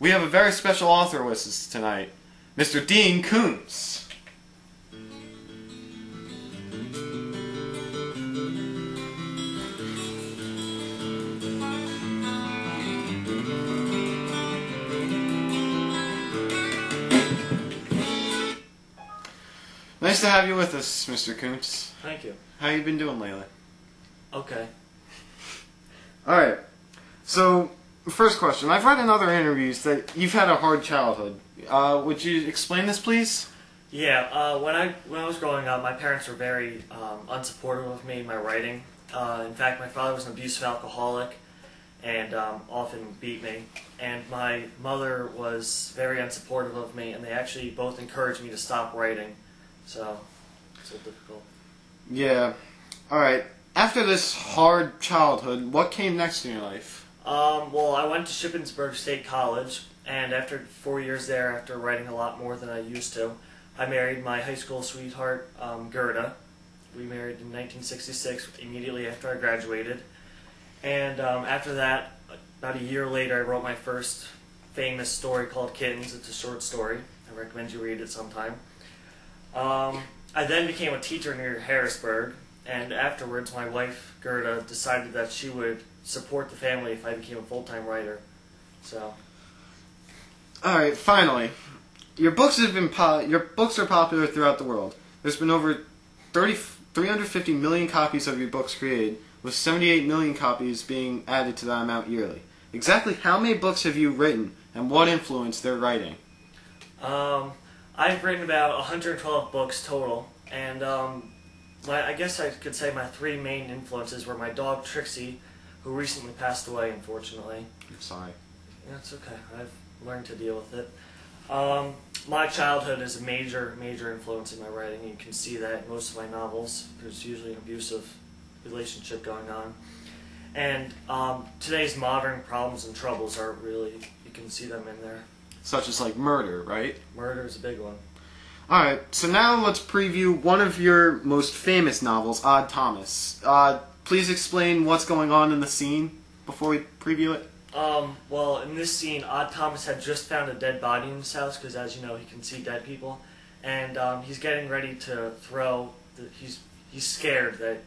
we have a very special author with us tonight, Mr. Dean Koontz. Nice to have you with us, Mr. Koontz. Thank you. How you been doing lately? Okay. Alright, so, first question. I've read in other interviews that you've had a hard childhood. Would you explain this, please? Yeah, when I was growing up, my parents were very unsupportive of me in my writing. In fact, my father was an abusive alcoholic and often beat me. And my mother was very unsupportive of me, and they actually both encouraged me to stop writing. So, it's a little difficult. Yeah. Alright. After this hard childhood, what came next in your life? Well, I went to Shippensburg State College, and after 4 years there, after writing a lot more than I used to, I married my high school sweetheart, Gerda. We married in 1966, immediately after I graduated. And after that, about a year later, I wrote my first famous story called Kittens. It's a short story. I recommend you read it sometime. I then became a teacher near Harrisburg, and afterwards my wife, Gerda, decided that she would support the family if I became a full-time writer. So. Alright, finally. Your books are popular throughout the world. There's been over 350 million copies of your books created, with 78 million copies being added to that amount yearly. Exactly how many books have you written, and what influenced their writing? I've written about 112 books total, and I guess I could say my three main influences were my dog Trixie, who recently passed away, unfortunately. I'm sorry. Yeah, it's okay. I've learned to deal with it. My childhood is a major influence in my writing. You can see that in most of my novels. There's usually an abusive relationship going on. And today's modern problems and troubles are really, you can see them in there. Such as like murder, right? Murder is a big one. Alright, so now let's preview one of your most famous novels, Odd Thomas. Please explain what's going on in the scene before we preview it. Well, in this scene, Odd Thomas had just found a dead body in his house, because as you know, he can see dead people. And he's getting ready to throw, he's scared that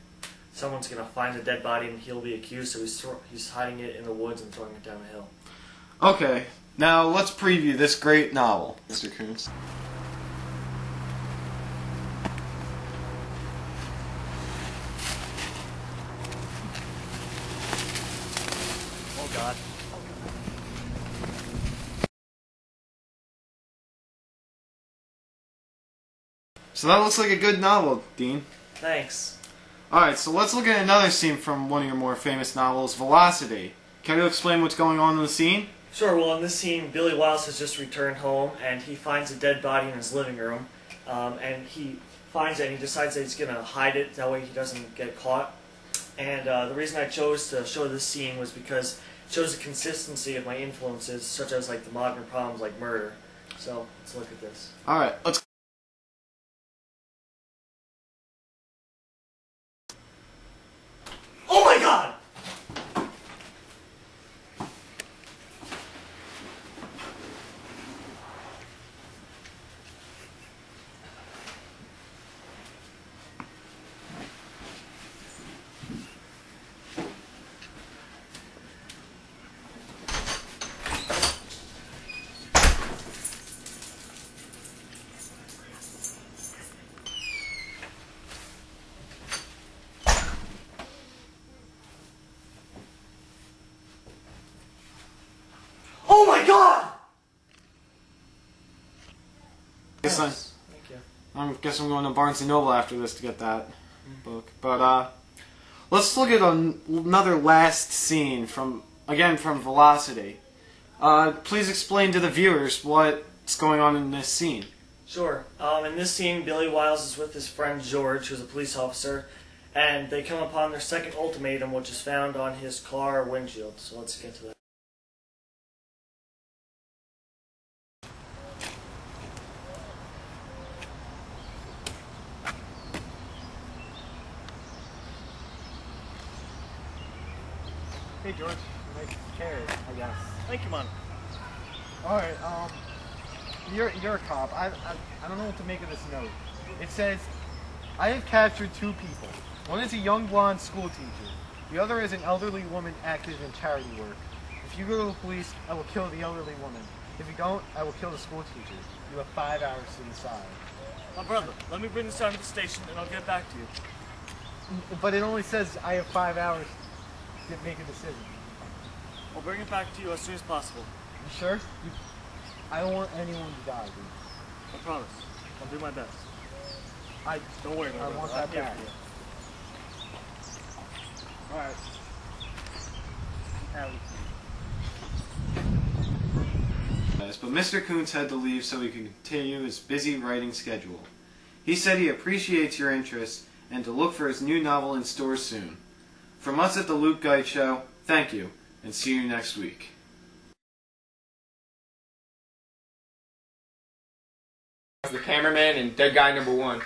someone's going to find a dead body and he'll be accused, so he's hiding it in the woods and throwing it down a hill. Okay, now let's preview this great novel, Mr. Koontz. Oh God. So that looks like a good novel, Dean. Thanks. Alright, so let's look at another scene from one of your more famous novels, Velocity. Can you explain what's going on in the scene? Sure, well in this scene, Billy Wiles has just returned home and he finds a dead body in his living room. And he finds it and he decides that he's going to hide it, that way he doesn't get caught. And the reason I chose to show this scene was because it shows the consistency of my influences, such as like the modern problems like murder. So, let's look at this. Alright, let's... Oh my God! Oh my God! Thank you. I guess I'm going to Barnes & Noble after this to get that book. But, let's look at another last scene from Velocity. Please explain to the viewers what's going on in this scene. Sure. In this scene, Billy Wiles is with his friend George, who's a police officer, and they come upon their second ultimatum, which is found on his car windshield. So let's get to that. Hey, George. Nice chair, I guess. Thank you, man. Alright, you're a cop. I don't know what to make of this note. It says, I have captured 2 people. One is a young blonde school teacher. The other is an elderly woman active in charity work. If you go to the police, I will kill the elderly woman. If you don't, I will kill the school teacher. You have 5 hours to decide. My brother, let me bring this down to the station and I'll get back to you. But it only says I have 5 hours to make a decision. I'll bring it back to you as soon as possible. You sure? I don't want anyone to die, dude. I promise. I'll do my best. Don't worry about it. I want that back. Alright. But Mr. Koontz had to leave so he could continue his busy writing schedule. He said he appreciates your interest and to look for his new novel in stores soon. From us at the Luke Guide Show, thank you, and see you next week. The cameraman and dead guy number 1.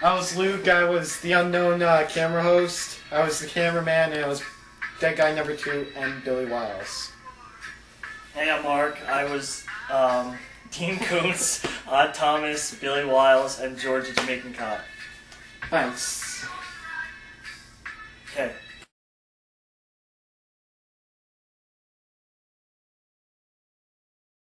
I was Luke, I was the unknown camera host, I was the cameraman, and I was dead guy number 2 and Billy Wiles. Hey, I'm Mark. I was Dean Koontz, Odd Thomas, Billy Wiles, and George the Jamaican Cop. Thanks. Okay.